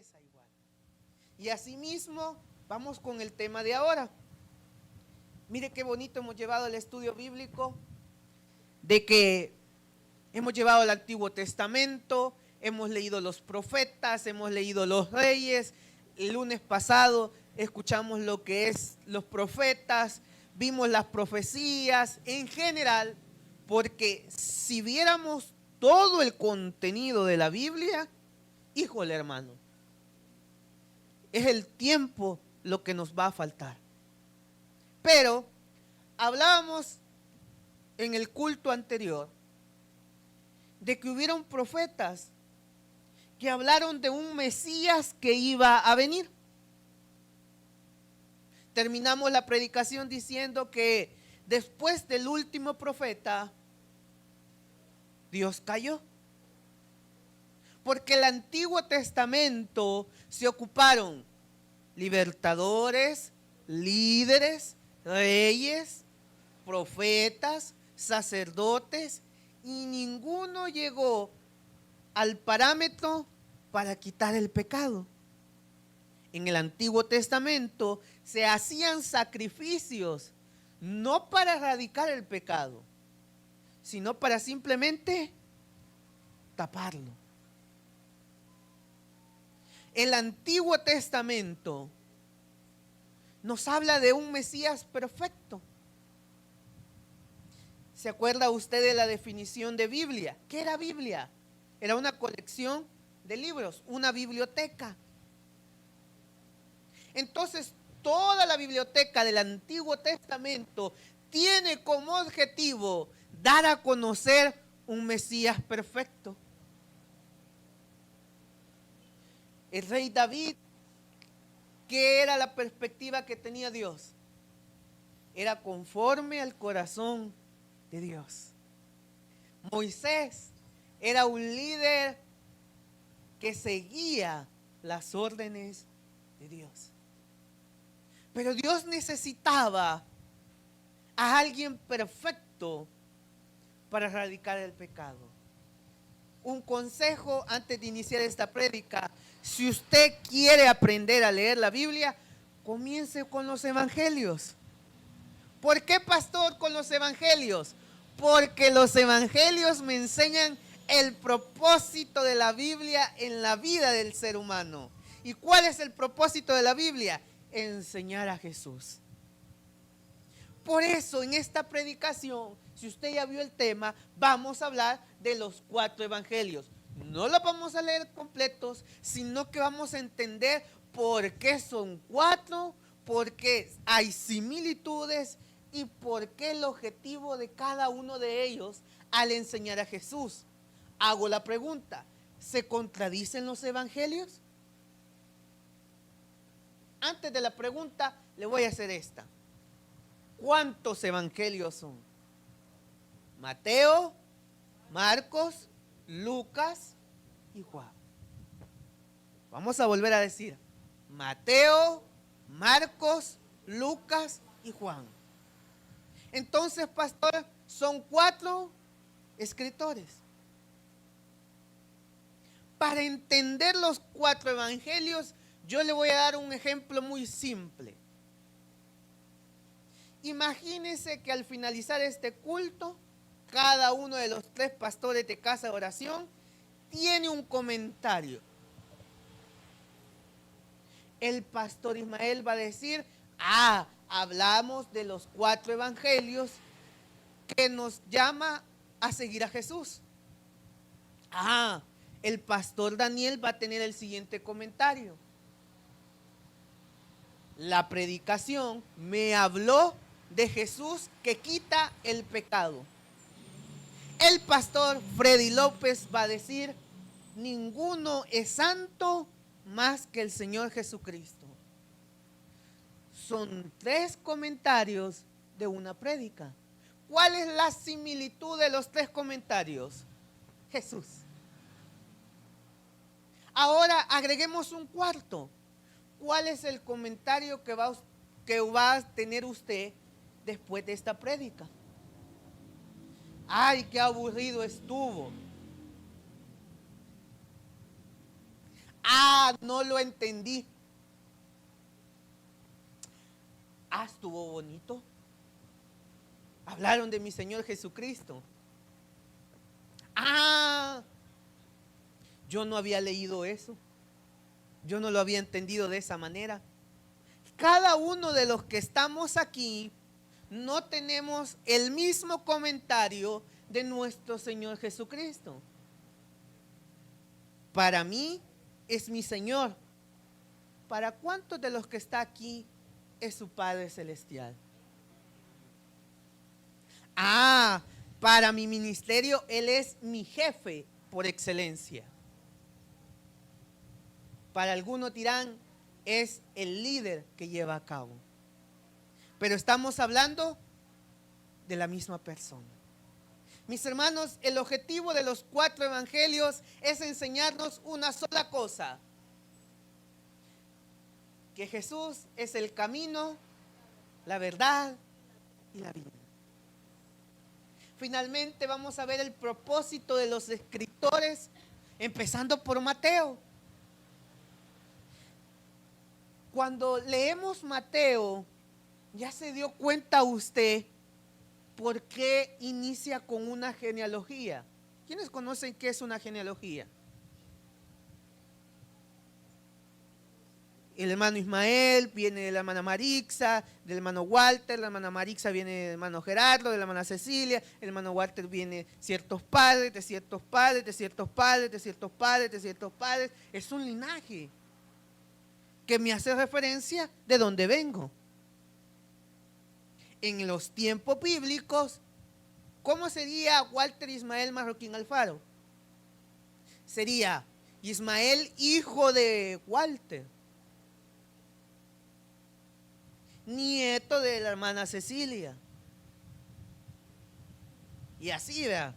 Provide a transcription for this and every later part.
regresa igual. Y asimismo, vamos con el tema de ahora. Mire qué bonito hemos llevado el estudio bíblico, de que hemos llevado el Antiguo Testamento, hemos leído los profetas, hemos leído los reyes. El lunes pasado escuchamos lo que es los profetas, vimos las profecías en general, porque si viéramos todo el contenido de la Biblia, híjole hermano, es el tiempo lo que nos va a faltar. Pero hablábamos en el culto anterior de que hubieron profetas que hablaron de un Mesías que iba a venir. Terminamos la predicación diciendo que después del último profeta, Dios cayó. Porque el Antiguo Testamento se ocuparon libertadores, líderes, reyes, profetas, sacerdotes, y ninguno llegó al parámetro para quitar el pecado. En el Antiguo Testamento se hacían sacrificios, no para erradicar el pecado, sino para simplemente taparlo. El Antiguo Testamento nos habla de un Mesías perfecto. ¿Se acuerda usted de la definición de Biblia? ¿Qué era Biblia? Era una colección de libros, una biblioteca. Entonces, toda la biblioteca del Antiguo Testamento tiene como objetivo dar a conocer un Mesías perfecto. El rey David, ¿qué era la perspectiva que tenía Dios? Era conforme al corazón de Dios. Moisés era un líder que seguía las órdenes de Dios. Pero Dios necesitaba a alguien perfecto para erradicar el pecado. Un consejo antes de iniciar esta prédica: si usted quiere aprender a leer la Biblia, comience con los evangelios. ¿Por qué, pastor, con los evangelios? Porque los evangelios me enseñan el propósito de la Biblia en la vida del ser humano. ¿Y cuál es el propósito de la Biblia? Enseñar a Jesús. Por eso en esta predicación, si usted ya vio el tema, vamos a hablar de los 4 evangelios. No los vamos a leer completos, sino que vamos a entender por qué son 4, por qué hay similitudes y por qué el objetivo de cada uno de ellos al enseñar a Jesús. Hago la pregunta: ¿se contradicen los evangelios? Antes de la pregunta, le voy a hacer esta. ¿Cuántos evangelios son? Mateo, Marcos, Lucas y Juan. Vamos a volver a decir: Mateo, Marcos, Lucas y Juan. Entonces, pastor, son 4 escritores. Para entender los 4 evangelios, yo le voy a dar un ejemplo muy simple. Imagínese que al finalizar este culto, cada uno de los 3 pastores de casa de oración tiene un comentario. El pastor Ismael va a decir: hablamos de los 4 evangelios que nos llama a seguir a Jesús. El pastor Daniel va a tener el siguiente comentario: la predicación me habló de Jesús que quita el pecado. El pastor Freddy López va a decir: ninguno es santo más que el Señor Jesucristo. Son 3 comentarios de una prédica. ¿Cuál es la similitud de los 3 comentarios? Jesús. Ahora agreguemos un cuarto. ¿Cuál es el comentario que va a tener usted después de esta prédica? ¡Ay, qué aburrido estuvo! no lo entendí. Estuvo bonito. Hablaron de mi Señor Jesucristo. Yo no había leído eso. Yo no lo había entendido de esa manera. Cada uno de los que estamos aquí no tenemos el mismo comentario de nuestro Señor Jesucristo. Para mí es mi Señor. ¿Para cuántos de los que está aquí es su Padre Celestial? Para mi ministerio, Él es mi jefe por excelencia. Para algunos dirán, es el líder que lleva a cabo. Pero estamos hablando de la misma persona. Mis hermanos, el objetivo de los 4 evangelios es enseñarnos una sola cosa: que Jesús es el camino, la verdad y la vida. Finalmente vamos a ver el propósito de los escritores, empezando por Mateo. Cuando leemos Mateo, ¿ya se dio cuenta usted por qué inicia con una genealogía? ¿Quiénes conocen qué es una genealogía? El hermano Ismael viene de la hermana Marixa, del hermano Walter, la hermana Marixa viene del hermano Gerardo, de la hermana Cecilia, el hermano Walter viene ciertos padres, de ciertos padres, de ciertos padres, de ciertos padres, de ciertos padres. Es un linaje que me hace referencia de dónde vengo. En los tiempos bíblicos, ¿cómo sería Walter Ismael Marroquín Alfaro? Sería Ismael, hijo de Walter, nieto de la hermana Cecilia. Y así, ¿verdad?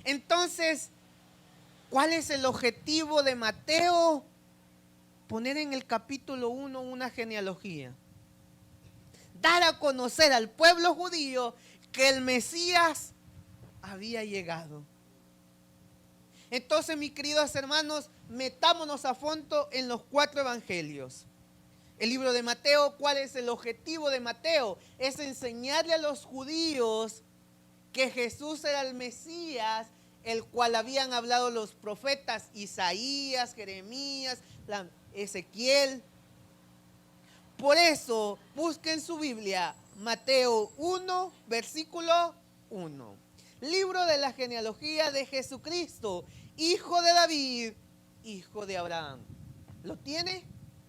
Entonces, ¿cuál es el objetivo de Mateo? Poner en el capítulo 1 una genealogía. Dar a conocer al pueblo judío que el Mesías había llegado. Entonces, mis queridos hermanos, metámonos a fondo en los 4 evangelios. El libro de Mateo, ¿cuál es el objetivo de Mateo? Es enseñarle a los judíos que Jesús era el Mesías, el cual habían hablado los profetas Isaías, Jeremías, Ezequiel. Por eso, busquen su Biblia, Mateo 1, versículo 1. Libro de la genealogía de Jesucristo, hijo de David, hijo de Abraham. ¿Lo tiene?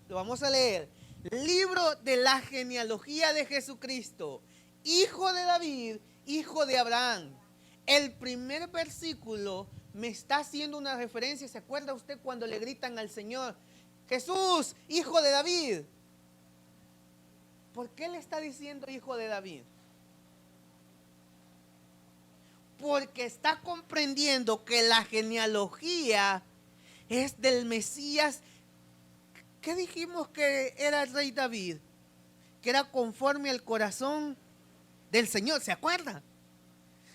Lo vamos a leer. Libro de la genealogía de Jesucristo, hijo de David, hijo de Abraham. El primer versículo me está haciendo una referencia. ¿Se acuerda usted cuando le gritan al Señor, Jesús, hijo de David? ¿Por qué le está diciendo hijo de David? Porque está comprendiendo que la genealogía es del Mesías. ¿Qué dijimos que era el rey David? Que era conforme al corazón del Señor, ¿se acuerda?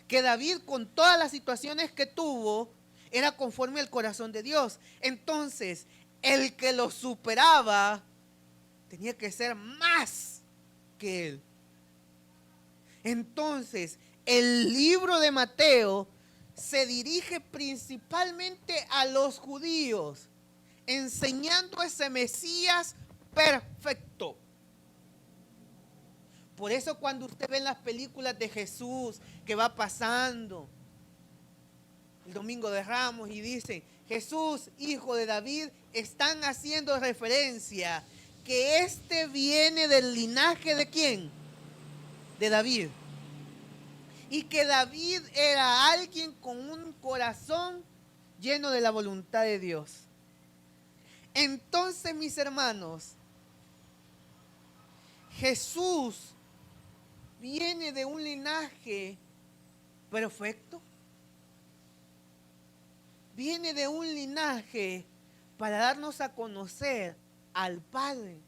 Que David, con todas las situaciones que tuvo, era conforme al corazón de Dios. Entonces, el que lo superaba tenía que ser más que él. Entonces, el libro de Mateo se dirige principalmente a los judíos, enseñando ese Mesías perfecto. Por eso cuando usted ve en las películas de Jesús que va pasando el Domingo de Ramos y dicen, Jesús, hijo de David, están haciendo referencia que este viene del linaje ¿de quién? De David. Y que David era alguien con un corazón lleno de la voluntad de Dios. Entonces, mis hermanos, Jesús viene de un linaje perfecto. Viene de un linaje para darnos a conocer al Padre.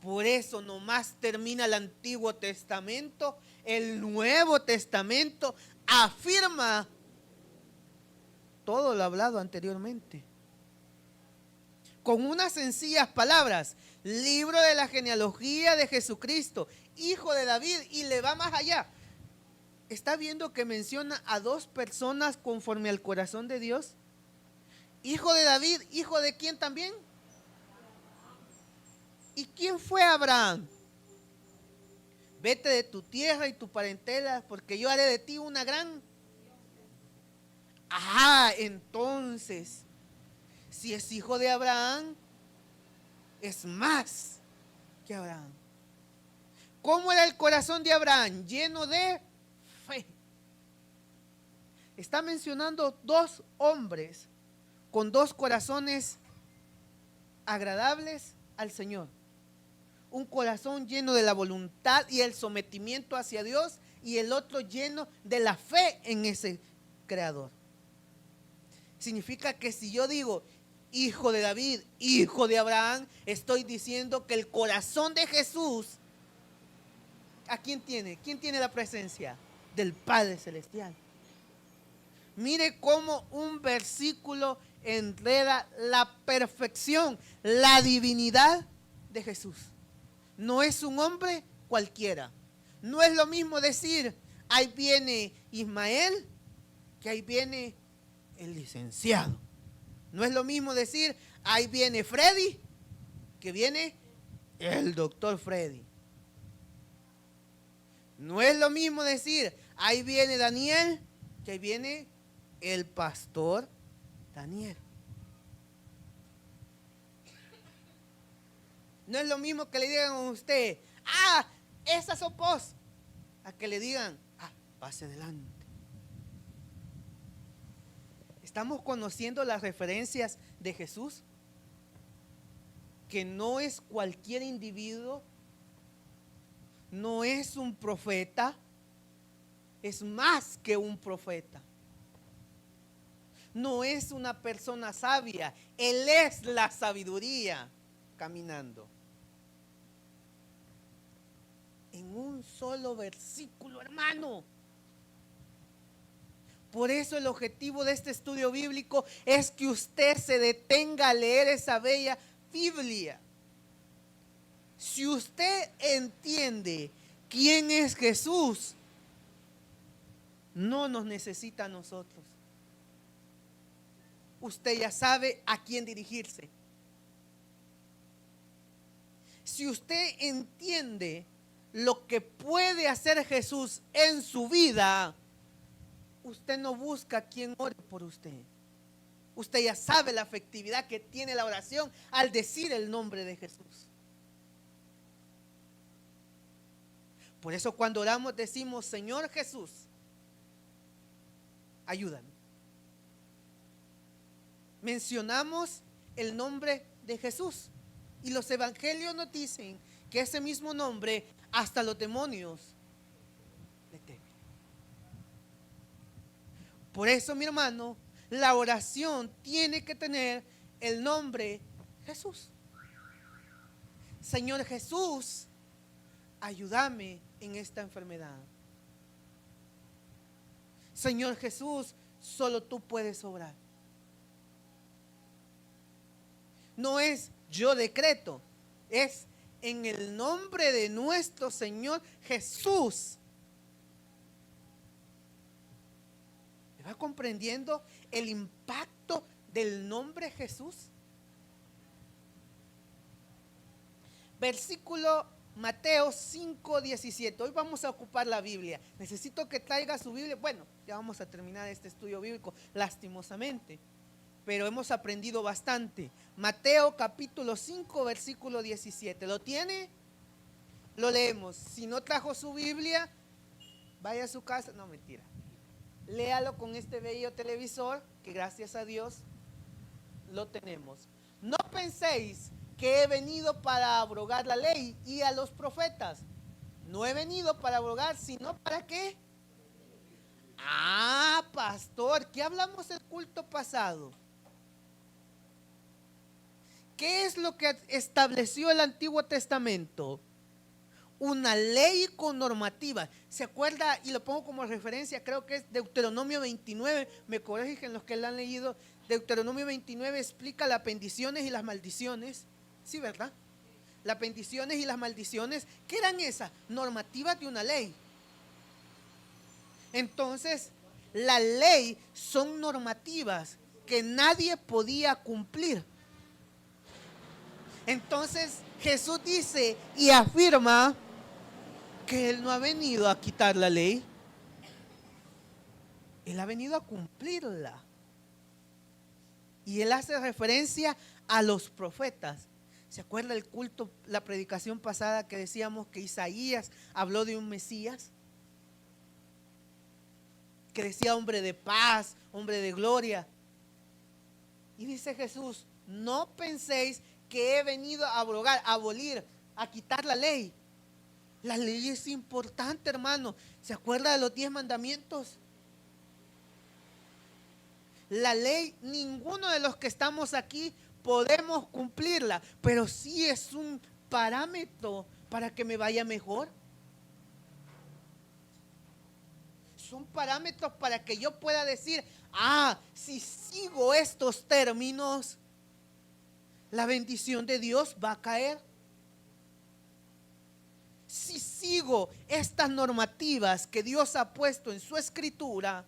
Por eso nomás termina el Antiguo Testamento, el Nuevo Testamento afirma todo lo hablado anteriormente. Con unas sencillas palabras, libro de la genealogía de Jesucristo, hijo de David, y le va más allá. ¿Está viendo que menciona a dos personas conforme al corazón de Dios? Hijo de David, hijo de quién también. ¿Y quién fue Abraham? Vete de tu tierra y tu parentela, porque yo haré de ti una gran... Ajá, entonces, si es hijo de Abraham, es más que Abraham. ¿Cómo era el corazón de Abraham? Lleno de fe. Está mencionando dos hombres con dos corazones agradables al Señor. Un corazón lleno de la voluntad y el sometimiento hacia Dios, y el otro lleno de la fe en ese Creador. Significa que si yo digo hijo de David, hijo de Abraham, estoy diciendo que el corazón de Jesús, ¿a quién tiene? ¿Quién tiene la presencia? Del Padre Celestial. Mire cómo un versículo enreda la perfección, la divinidad de Jesús. No es un hombre cualquiera. No es lo mismo decir, ahí viene Ismael, que ahí viene el licenciado. No es lo mismo decir, ahí viene Freddy, que viene el doctor Freddy. No es lo mismo decir, ahí viene Daniel, que ahí viene el pastor Daniel. No es lo mismo que le digan a usted, esa sos vos, a que le digan, pase adelante. ¿Estamos conociendo las referencias de Jesús? Que no es cualquier individuo, no es un profeta, es más que un profeta. No es una persona sabia, Él es la sabiduría caminando. En un solo versículo, hermano. Por eso el objetivo de este estudio bíblico es que usted se detenga a leer esa bella Biblia. Si usted entiende quién es Jesús, no nos necesita a nosotros. Usted ya sabe a quién dirigirse. Si usted entiende lo que puede hacer Jesús en su vida, usted no busca a quien ore por usted. Usted ya sabe la efectividad que tiene la oración al decir el nombre de Jesús. Por eso cuando oramos decimos, Señor Jesús, ayúdame. Mencionamos el nombre de Jesús. Y los evangelios nos dicen que ese mismo nombre hasta los demonios le temen. Por eso, mi hermano, la oración tiene que tener el nombre Jesús. Señor Jesús, ayúdame en esta enfermedad. Señor Jesús, solo tú puedes obrar. No es yo decreto, es en el nombre de nuestro Señor Jesús. ¿Va comprendiendo el impacto del nombre Jesús? Versículo Mateo 5:17. Hoy vamos a ocupar la Biblia. Necesito que traiga su Biblia. Bueno, ya vamos a terminar este estudio bíblico, lastimosamente, pero hemos aprendido bastante. Mateo capítulo 5, versículo 17. ¿Lo tiene? Lo leemos. Si no trajo su Biblia, vaya a su casa. No, mentira. Léalo con este bello televisor, que gracias a Dios lo tenemos. No penséis que he venido para abrogar la ley y a los profetas. No he venido para abrogar, sino para qué. Pastor, ¿qué hablamos el culto pasado? ¿Qué es lo que estableció el Antiguo Testamento? una ley con normativa. ¿Se acuerda? Y lo pongo como referencia, creo que es Deuteronomio 29, me corrigen los que lo han leído. Deuteronomio 29 explica las bendiciones y las maldiciones. Sí, ¿verdad? Las bendiciones y las maldiciones, ¿qué eran esas? Normativas de una ley. Entonces, la ley son normativas que nadie podía cumplir. Entonces, Jesús dice y afirma que Él no ha venido a quitar la ley. Él ha venido a cumplirla. Y Él hace referencia a los profetas. ¿Se acuerda el culto, la predicación pasada que decíamos que Isaías habló de un Mesías? Que decía hombre de paz, hombre de gloria. Y dice Jesús, no penséis que he venido a abrogar, a abolir, a quitar la ley. La ley es importante, hermano. ¿Se acuerda de los 10 mandamientos? La ley, ninguno de los que estamos aquí podemos cumplirla, pero sí es un parámetro para que me vaya mejor. Son parámetros para que yo pueda decir, si sigo estos términos, la bendición de Dios va a caer. Si sigo estas normativas que Dios ha puesto en su escritura,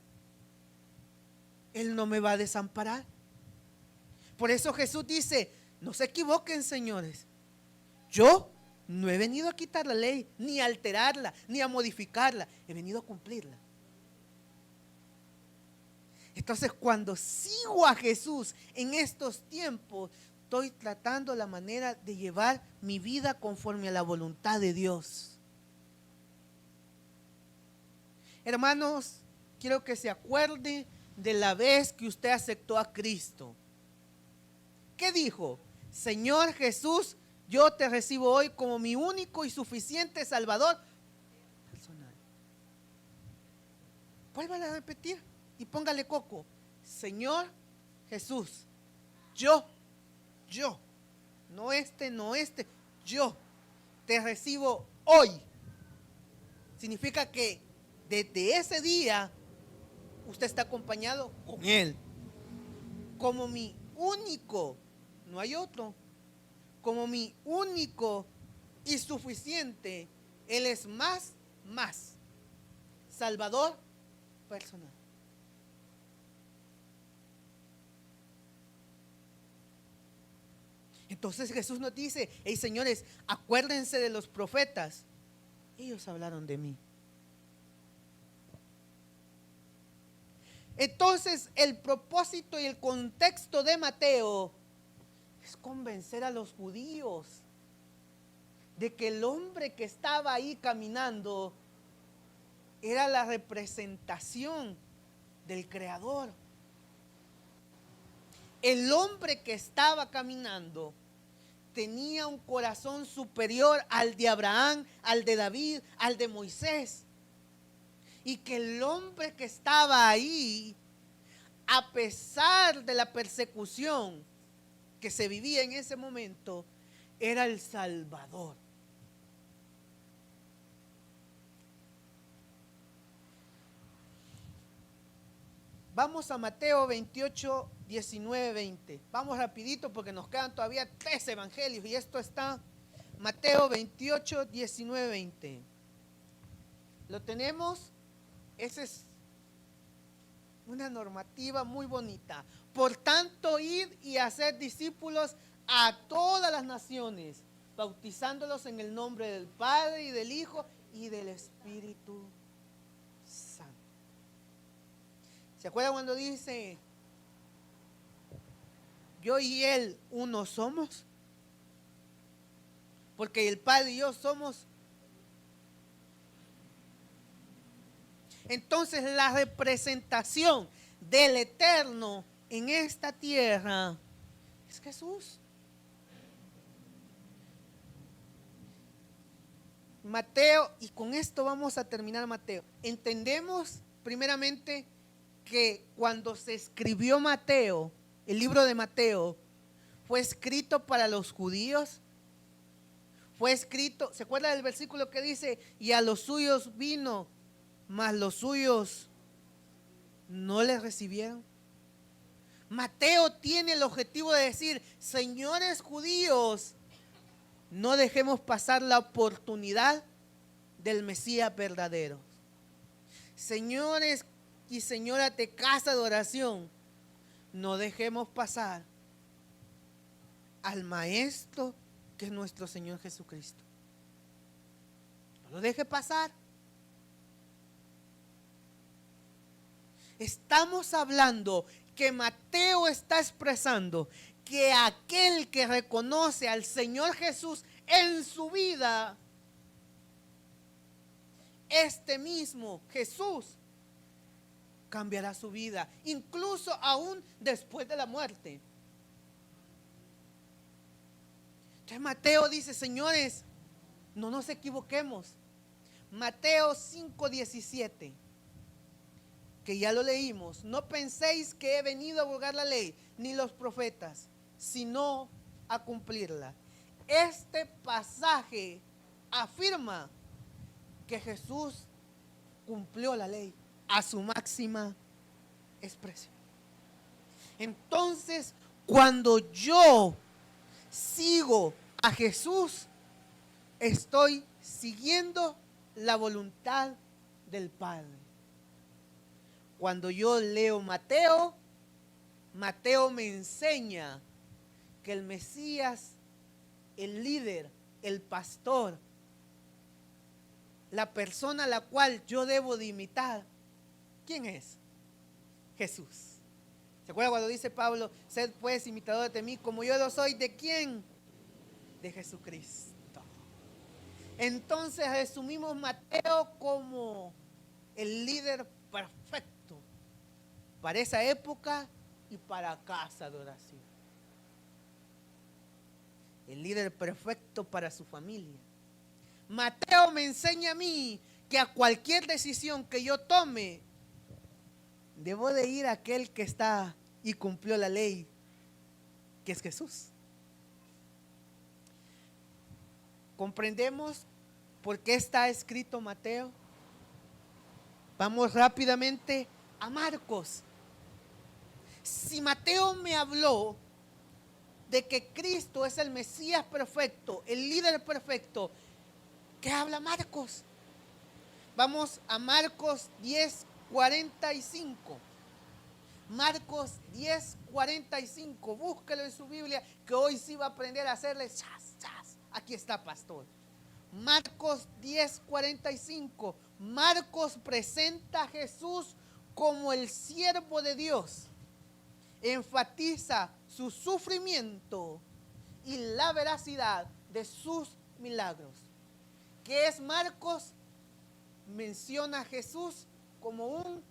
Él no me va a desamparar. Por eso Jesús dice, no se equivoquen, señores. Yo no he venido a quitar la ley, ni a alterarla, ni a modificarla. He venido a cumplirla. Entonces, cuando sigo a Jesús en estos tiempos, estoy tratando la manera de llevar mi vida conforme a la voluntad de Dios. Hermanos, quiero que se acuerde de la vez que usted aceptó a Cristo. ¿Qué dijo? Señor Jesús, yo te recibo hoy como mi único y suficiente Salvador personal. Vuélvale a repetir y póngale coco. Señor Jesús, yo, no este, yo te recibo hoy. Significa que desde ese día usted está acompañado con Él como mi único, no hay otro, como mi único y suficiente. Él es más Salvador personal. Entonces Jesús nos dice, hey señores, acuérdense de los profetas. Ellos hablaron de mí. Entonces el propósito y el contexto de Mateo es convencer a los judíos de que el hombre que estaba ahí caminando era la representación del Creador. El hombre que estaba caminando tenía un corazón superior al de Abraham, al de David, al de Moisés. Y que el hombre que estaba ahí, a pesar de la persecución que se vivía en ese momento, era el Salvador. Vamos a Mateo 28, 19, 20. Vamos rapidito porque nos quedan todavía 3 evangelios y esto está Mateo 28, 19, 20. ¿Lo tenemos? Esa es una normativa muy bonita. Por tanto, id y hacer discípulos a todas las naciones, bautizándolos en el nombre del Padre y del Hijo y del Espíritu Santo. ¿Se acuerdan cuando dice, yo y Él uno somos? Porque el Padre y yo somos. Entonces la representación del Eterno en esta tierra es Jesús. Mateo, y con esto vamos a terminar Mateo. Entendemos primeramente que cuando se escribió Mateo, el libro de Mateo, fue escrito para los judíos, Fue escrito, ¿se acuerda del versículo que dice? Y a los suyos vino, mas los suyos no les recibieron. Mateo tiene el objetivo de decir, señores judíos, no dejemos pasar la oportunidad del Mesías verdadero. Señores y señoras de casa de oración, no dejemos pasar al Maestro que es nuestro Señor Jesucristo. No lo deje pasar. Estamos hablando que Mateo está expresando que aquel que reconoce al Señor Jesús en su vida, este mismo Jesús cambiará su vida, incluso aún después de la muerte. Entonces Mateo dice, señores, no nos equivoquemos. Mateo 5:17, que ya lo leímos. No penséis que he venido a abrogar la ley, ni los profetas, sino a cumplirla. Este pasaje afirma que Jesús cumplió la ley a su máxima expresión. Entonces, cuando yo sigo a Jesús, estoy siguiendo la voluntad del Padre. Cuando yo leo Mateo, Mateo me enseña que el Mesías, el líder, el pastor, la persona a la cual yo debo de imitar, ¿quién es? Jesús. ¿Se acuerda cuando dice Pablo, sed pues imitadores de mí como yo lo soy? ¿De quién? De Jesucristo. Entonces resumimos Mateo como el líder perfecto para esa época y para casa de oración. El líder perfecto para su familia. Mateo me enseña a mí que a cualquier decisión que yo tome, debo de ir a aquel que está y cumplió la ley, que es Jesús. ¿Comprendemos por qué está escrito Mateo? Vamos rápidamente a Marcos. Si Mateo me habló de que Cristo es el Mesías perfecto, el líder perfecto, ¿qué habla Marcos? Vamos a Marcos 10:45. Marcos 10:45. Búsquelo en su Biblia, que hoy sí va a aprender a hacerle chas, chas. Aquí está, pastor. Marcos 10:45. Marcos presenta a Jesús como el siervo de Dios. Enfatiza su sufrimiento y la veracidad de sus milagros. ¿Qué es Marcos? Menciona a Jesús como un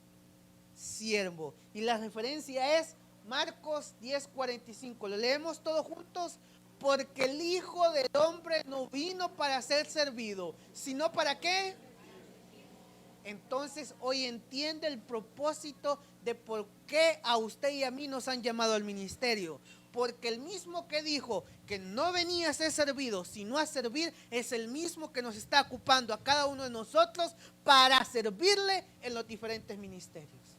siervo. Y la referencia es Marcos 10:45. Lo leemos todos juntos. Porque el Hijo del Hombre no vino para ser servido, sino para ¿qué? Entonces hoy entiende el propósito de por qué a usted y a mí nos han llamado al ministerio. Porque el mismo que dijo que no venía a ser servido, sino a servir, es el mismo que nos está ocupando a cada uno de nosotros para servirle en los diferentes ministerios.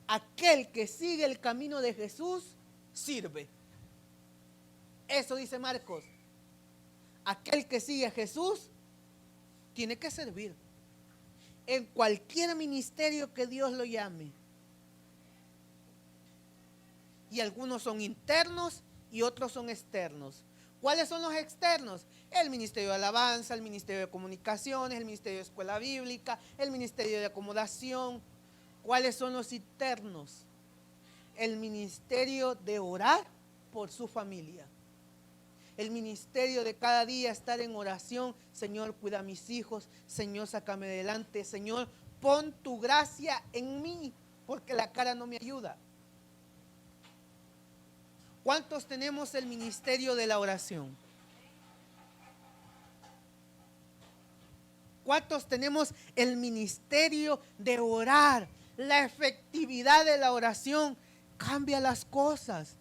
Aquel que sigue el camino de Jesús sirve. Eso dice Marcos. Aquel que sigue a Jesús tiene que servir en cualquier ministerio que Dios lo llame. Y algunos son internos y otros son externos. ¿Cuáles son los externos? El ministerio de alabanza, el ministerio de comunicaciones, el ministerio de escuela bíblica, el ministerio de acomodación. ¿Cuáles son los internos? El ministerio de orar por su familia. El ministerio de cada día estar en oración. Señor, cuida a mis hijos. Señor, sácame adelante. Señor, pon tu gracia en mí, porque la cara no me ayuda. ¿Cuántos tenemos el ministerio de la oración? ¿Cuántos tenemos el ministerio de orar? La efectividad de la oración cambia las cosas.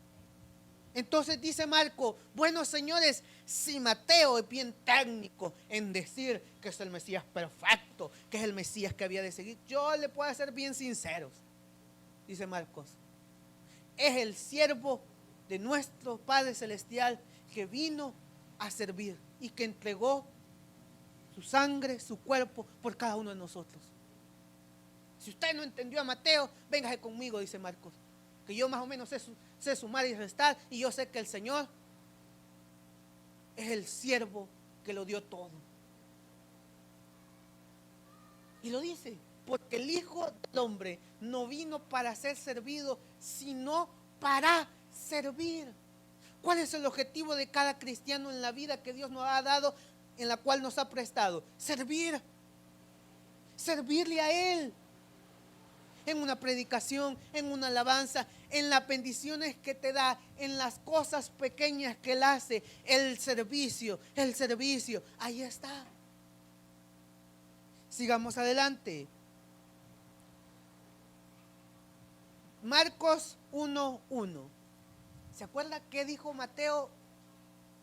Entonces dice Marco, bueno señores, si Mateo es bien técnico en decir que es el Mesías perfecto, que es el Mesías que había de seguir, yo le puedo ser bien sinceros, dice Marcos, es el siervo de nuestro Padre Celestial que vino a servir y que entregó su sangre, su cuerpo por cada uno de nosotros. Si usted no entendió a Mateo, véngase conmigo, dice Marcos, que yo más o menos sé sumar y restar, y yo sé que el Señor es el siervo que lo dio todo. Y lo dice, porque el Hijo del Hombre no vino para ser servido, sino para servir. ¿Cuál es el objetivo de cada cristiano en la vida que Dios nos ha dado, en la cual nos ha prestado? Servir. Servirle a Él. En una predicación, en una alabanza, en las bendiciones que te da, en las cosas pequeñas que Él hace, el servicio, ahí está. Sigamos adelante. Marcos 1:1. ¿Se acuerda qué dijo Mateo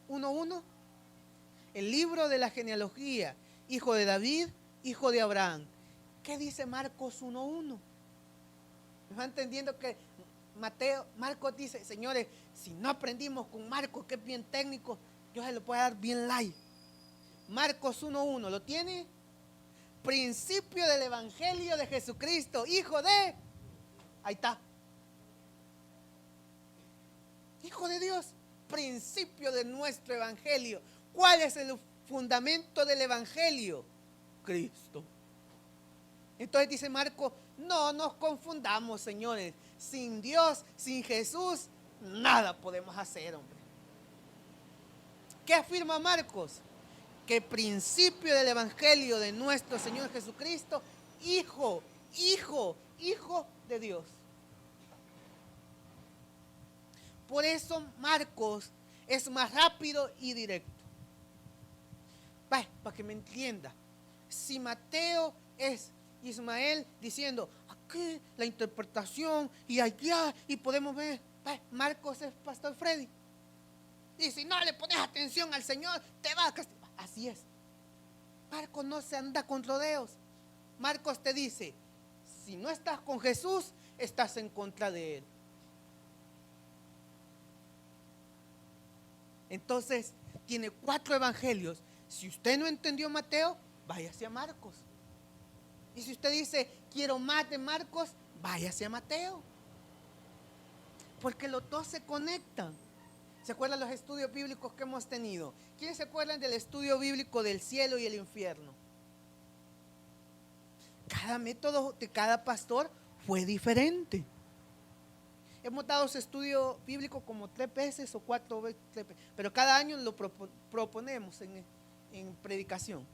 1:1? El libro de la genealogía, hijo de David, hijo de Abraham. ¿Qué dice Marcos 1:1? ¿Me va entendiendo que Marcos dice, señores, si no aprendimos con Marcos, que es bien técnico, yo se lo puedo dar bien light? Marcos 1:1, ¿lo tiene? Principio del Evangelio de Jesucristo, hijo de... Ahí está. Hijo de Dios, principio de nuestro Evangelio. ¿Cuál es el fundamento del Evangelio? Cristo. Entonces dice Marcos, no nos confundamos, señores. Sin Dios, sin Jesús, nada podemos hacer, hombre. ¿Qué afirma Marcos? Que principio del Evangelio de nuestro Señor Jesucristo, hijo de Dios. Por eso Marcos es más rápido y directo. Para que me entienda. Si Mateo es Ismael diciendo aquí la interpretación y allá y podemos ver, Marcos es Pastor Freddy. Y si no le pones atención al Señor, te va a castigar. Así es. Marcos no se anda con rodeos. Marcos te dice, si no estás con Jesús, estás en contra de Él. Entonces, tiene 4 evangelios. Si usted no entendió Mateo, váyase a Marcos. Y si usted dice, quiero más de Marcos, váyase a Mateo. Porque los dos se conectan. ¿Se acuerdan los estudios bíblicos que hemos tenido? ¿Quiénes se acuerdan del estudio bíblico del cielo y el infierno? Cada método de cada pastor fue diferente. Hemos dado ese estudio bíblico como 3 veces o 4 veces, pero cada año lo proponemos en predicación.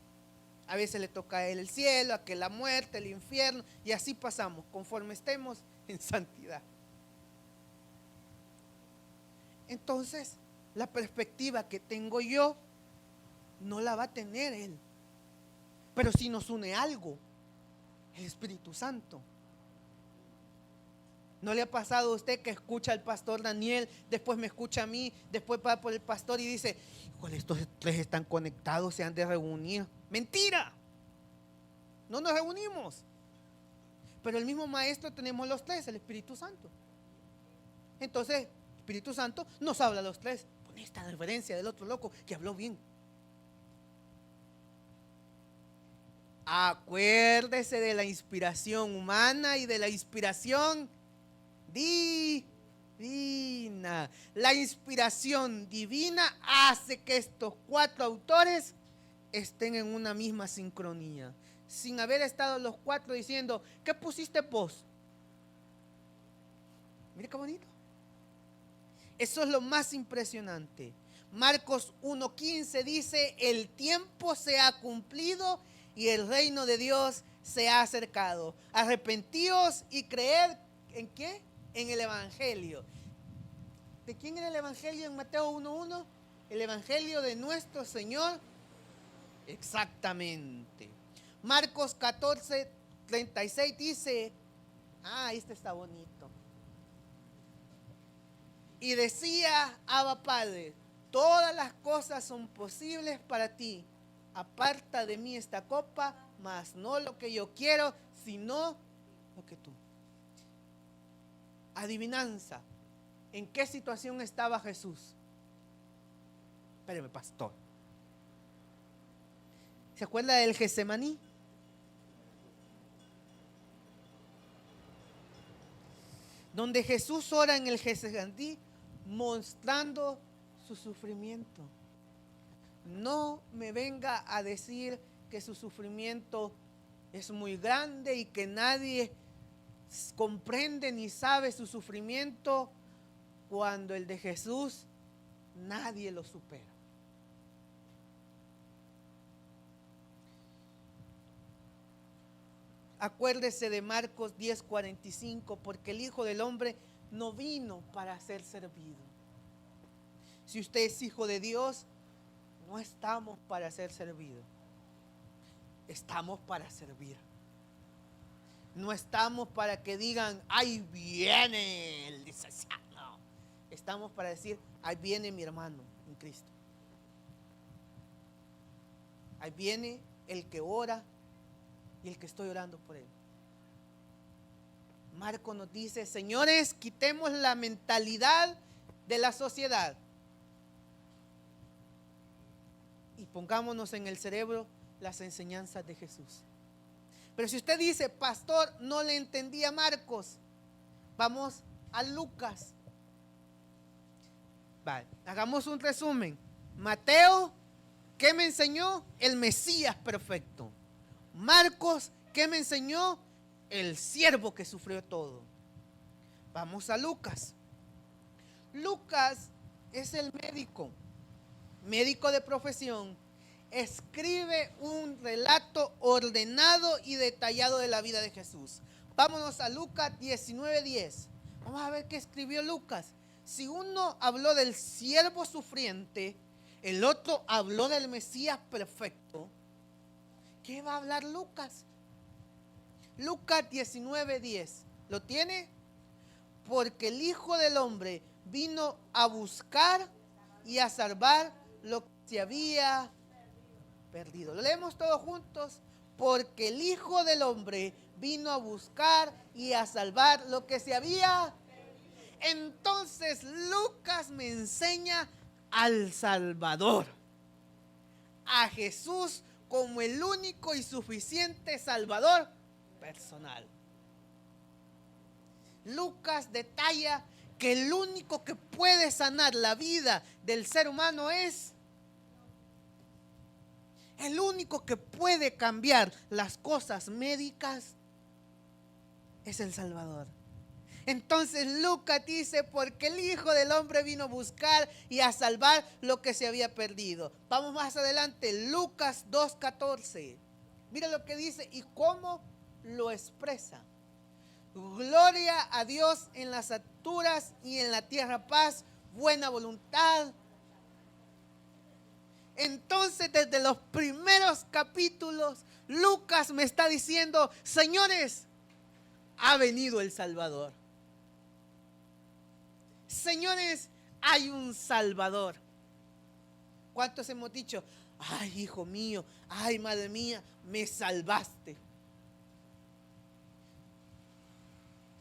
A veces le toca a él el cielo, a que la muerte, el infierno, y así pasamos conforme estemos en santidad. Entonces, la perspectiva que tengo yo no la va a tener él. Pero si nos une algo, el Espíritu Santo. ¿No le ha pasado a usted que escucha al pastor Daniel, después me escucha a mí, después va por el pastor y dice, estos 3 están conectados, se han de reunir? ¡Mentira! No nos reunimos. Pero el mismo maestro tenemos los 3, el Espíritu Santo. Entonces, el Espíritu Santo nos habla a los 3. Pon esta referencia del otro loco que habló bien. Acuérdese de la inspiración humana y de la inspiración divina. La inspiración divina hace que estos 4 autores estén en una misma sincronía, sin haber estado los 4 diciendo, ¿qué pusiste vos? Mire qué bonito. Eso es lo más impresionante. Marcos 1:15 dice, el tiempo se ha cumplido y el reino de Dios se ha acercado. Arrepentíos y creed, ¿en qué? En el Evangelio. ¿De quién era el Evangelio en Mateo 1:1? El Evangelio de nuestro Señor. Exactamente. Marcos 14:36 dice, este está bonito. Y decía: Abba Padre, todas las cosas son posibles para ti. Aparta de mí esta copa, mas no lo que yo quiero, sino lo que tú. Adivinanza. ¿En qué situación estaba Jesús? Espéreme, pastor. ¿Se acuerda del Getsemaní? Donde Jesús ora en el Getsemaní mostrando su sufrimiento. No me venga a decir que su sufrimiento es muy grande y que nadie comprende ni sabe su sufrimiento, cuando el de Jesús nadie lo supera. Acuérdese de Marcos 10:45, porque el Hijo del Hombre no vino para ser servido. Si usted es hijo de Dios, no estamos para ser servidos, estamos para servir. No estamos para que digan: ahí viene el licenciado. No, estamos para decir: ahí viene mi hermano en Cristo. Ahí viene el que ora y el que estoy orando por él. Marco nos dice: señores, quitemos la mentalidad de la sociedad y pongámonos en el cerebro las enseñanzas de Jesús. Pero si usted dice: pastor, no le entendí a Marcos, vamos a Lucas. Vale, hagamos un resumen. Mateo, ¿qué me enseñó? El Mesías perfecto. Marcos, ¿qué me enseñó? El siervo que sufrió todo. Vamos a Lucas. Lucas es el médico de profesión. Escribe un relato ordenado y detallado de la vida de Jesús. Vámonos a Lucas 19:10. Vamos a ver qué escribió Lucas. Si uno habló del siervo sufriente, el otro habló del Mesías perfecto, ¿qué va a hablar Lucas? Lucas 19:10. ¿Lo tiene? Porque el Hijo del Hombre vino a buscar y a salvar lo que se había perdido. Lo leemos todos juntos. Porque el Hijo del Hombre vino a buscar y a salvar lo que se había perdido. Entonces Lucas me enseña al Salvador, a Jesús como el único y suficiente Salvador personal. Lucas detalla que el único que puede sanar la vida del ser humano es el único que puede cambiar las cosas médicas es el Salvador. Entonces Lucas dice: porque el Hijo del Hombre vino a buscar y a salvar lo que se había perdido. Vamos más adelante, Lucas 2:14. Mira lo que dice y cómo lo expresa. Gloria a Dios en las alturas y en la tierra paz, buena voluntad. Entonces, desde los primeros capítulos, Lucas me está diciendo: señores, ha venido el Salvador. Señores, hay un Salvador. ¿Cuántos hemos dicho: ay, hijo mío, ay, madre mía, me salvaste?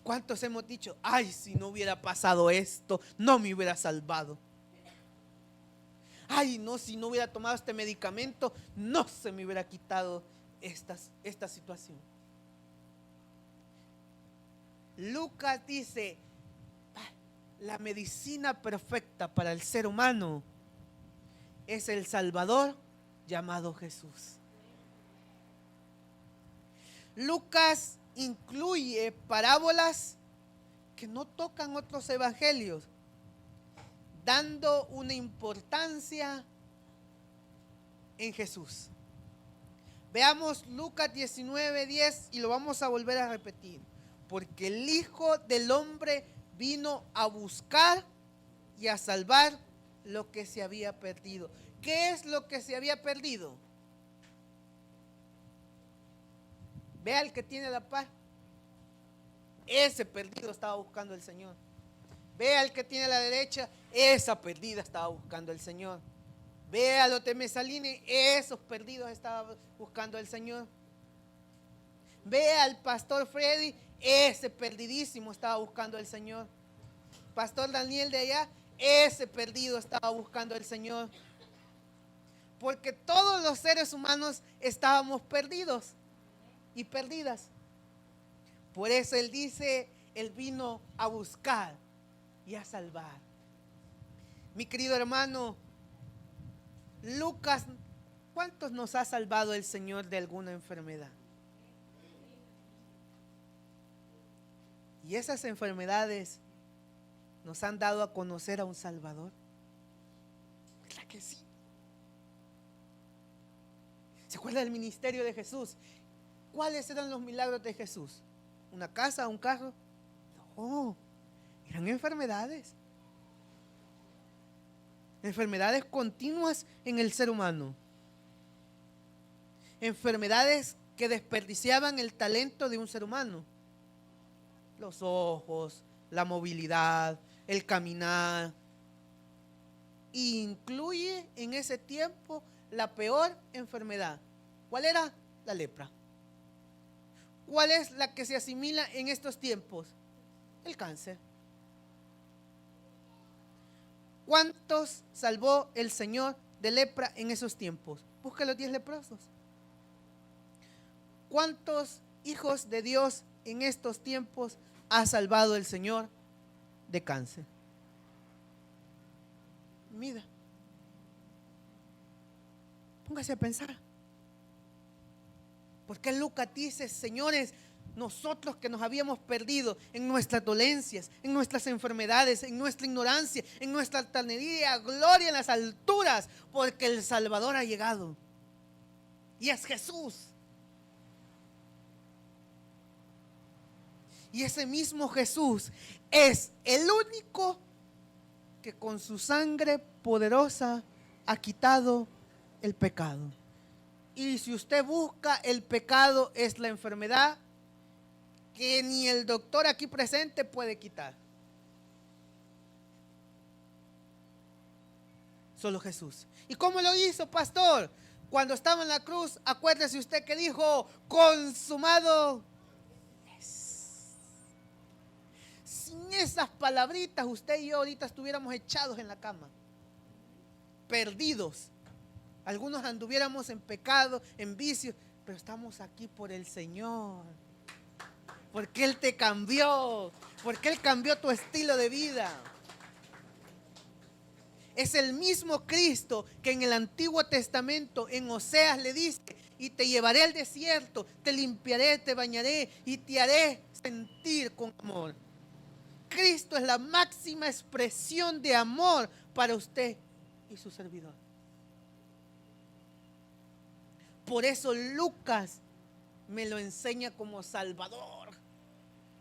¿Cuántos hemos dicho: ay, si no hubiera pasado esto, no me hubiera salvado? Ay, no, si no hubiera tomado este medicamento, no se me hubiera quitado esta situación. Lucas dice: la medicina perfecta para el ser humano es el Salvador llamado Jesús. Lucas incluye parábolas que no tocan otros evangelios, dando una importancia en Jesús. Veamos Lucas 19:10 y lo vamos a volver a repetir. Porque el Hijo del Hombre vino a buscar y a salvar lo que se había perdido. ¿Qué es lo que se había perdido? Vea el que tiene la paz. Ese perdido estaba buscando el Señor. Ve al que tiene a la derecha, esa perdida estaba buscando el Señor. Ve a los de Mesaline, esos perdidos estaban buscando el Señor. Ve al pastor Freddy, ese perdidísimo estaba buscando el Señor. Pastor Daniel de allá, ese perdido estaba buscando el Señor. Porque todos los seres humanos estábamos perdidos y perdidas. Por eso Él dice, Él vino a buscar y a salvar. Mi querido hermano, Lucas, ¿cuántos nos ha salvado el Señor de alguna enfermedad? Y esas enfermedades nos han dado a conocer a un Salvador. ¿Verdad que sí? ¿Se acuerda del ministerio de Jesús? ¿Cuáles eran los milagros de Jesús? ¿Una casa, un carro? No, eran enfermedades. Enfermedades continuas en el ser humano. Enfermedades que desperdiciaban el talento de un ser humano. Los ojos, la movilidad, el caminar. Incluye en ese tiempo la peor enfermedad. ¿Cuál era? La lepra. ¿Cuál es la que se asimila en estos tiempos? El cáncer. ¿Cuántos salvó el Señor de lepra en esos tiempos? Busca los 10 leprosos. ¿Cuántos hijos de Dios en estos tiempos ha salvado el Señor de cáncer? Mira, póngase a pensar. Porque Lucas dice, señores, nosotros que nos habíamos perdido en nuestras dolencias, en nuestras enfermedades, en nuestra ignorancia, en nuestra altanería, gloria en las alturas, porque el Salvador ha llegado. Y es Jesús. Y ese mismo Jesús es el único que con su sangre poderosa ha quitado el pecado. Y si usted busca, el pecado es la enfermedad que ni el doctor aquí presente puede quitar. Solo Jesús. ¿Y cómo lo hizo, pastor? Cuando estaba en la cruz, acuérdese usted que dijo, consumado es. Sin esas palabritas, usted y yo ahorita estuviéramos echados en la cama, perdidos. Algunos anduviéramos en pecado, en vicio, pero estamos aquí por el Señor. Porque Él te cambió, porque Él cambió tu estilo de vida. Es el mismo Cristo que en el Antiguo Testamento, en Oseas le dice, y te llevaré al desierto, te limpiaré, te bañaré y te haré sentir con amor. Cristo es la máxima expresión de amor para usted y su servidor. Por eso Lucas me lo enseña como Salvador.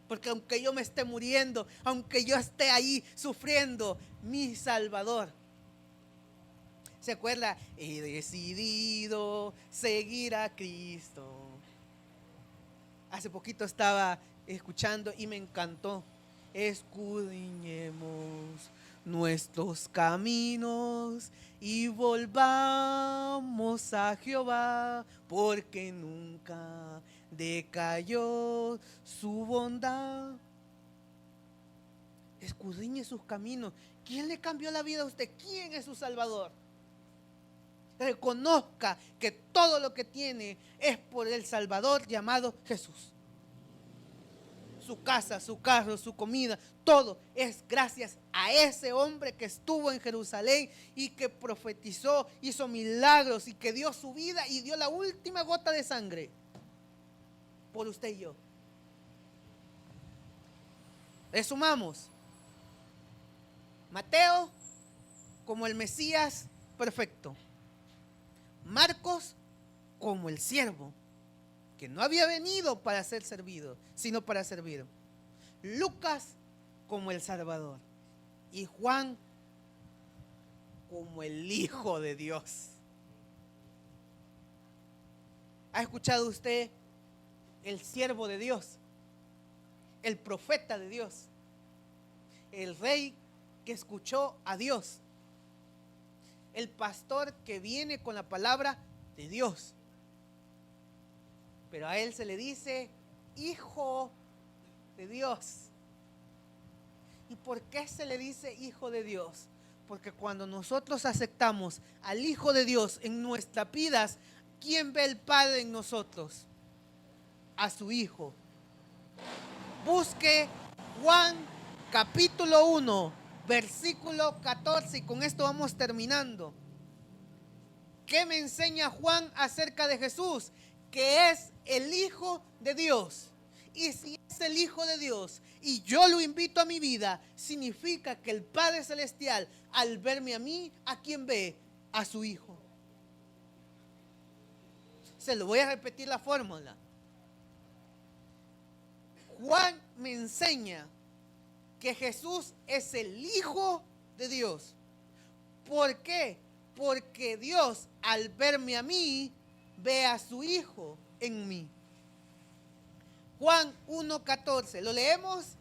Porque aunque yo me esté muriendo, aunque yo esté ahí sufriendo, mi Salvador. ¿Se acuerda? He decidido seguir a Cristo. Hace poquito estaba escuchando y me encantó. Escudriñemos nuestros caminos y volvamos a Jehová, porque nunca decayó su bondad. Escudriñe sus caminos. ¿Quién le cambió la vida a usted? ¿Quién es su Salvador? Reconozca que todo lo que tiene es por el Salvador llamado Jesús. Su casa, su carro, su comida, todo es gracias a ese hombre que estuvo en Jerusalén y que profetizó, hizo milagros y que dio su vida y dio la última gota de sangre por usted y yo. Resumamos. Mateo como el Mesías perfecto. Marcos como el siervo que no había venido para ser servido, sino para servir. Lucas como el Salvador y Juan como el Hijo de Dios. ¿Ha escuchado usted el siervo de Dios? El profeta de Dios. el rey que escuchó a Dios, el pastor que viene con la palabra de Dios. Pero a él se le dice hijo de Dios. ¿Y por qué se le dice hijo de Dios? Porque cuando nosotros aceptamos al Hijo de Dios en nuestras vidas, ¿quién ve el Padre en nosotros? A su Hijo. Busque Juan capítulo 1, versículo 14, y con esto vamos terminando. ¿Qué me enseña Juan acerca de Jesús? Que es el Hijo de Dios. Y si es el Hijo de Dios y yo lo invito a mi vida, significa que el Padre Celestial, al verme a mí, ¿a quién ve? A su Hijo. Se lo voy a repetir la fórmula. Juan me enseña que Jesús es el Hijo de Dios. ¿Por qué? Porque Dios, al verme a mí, ve a su Hijo en mí. Juan 1:14, ¿lo leemos?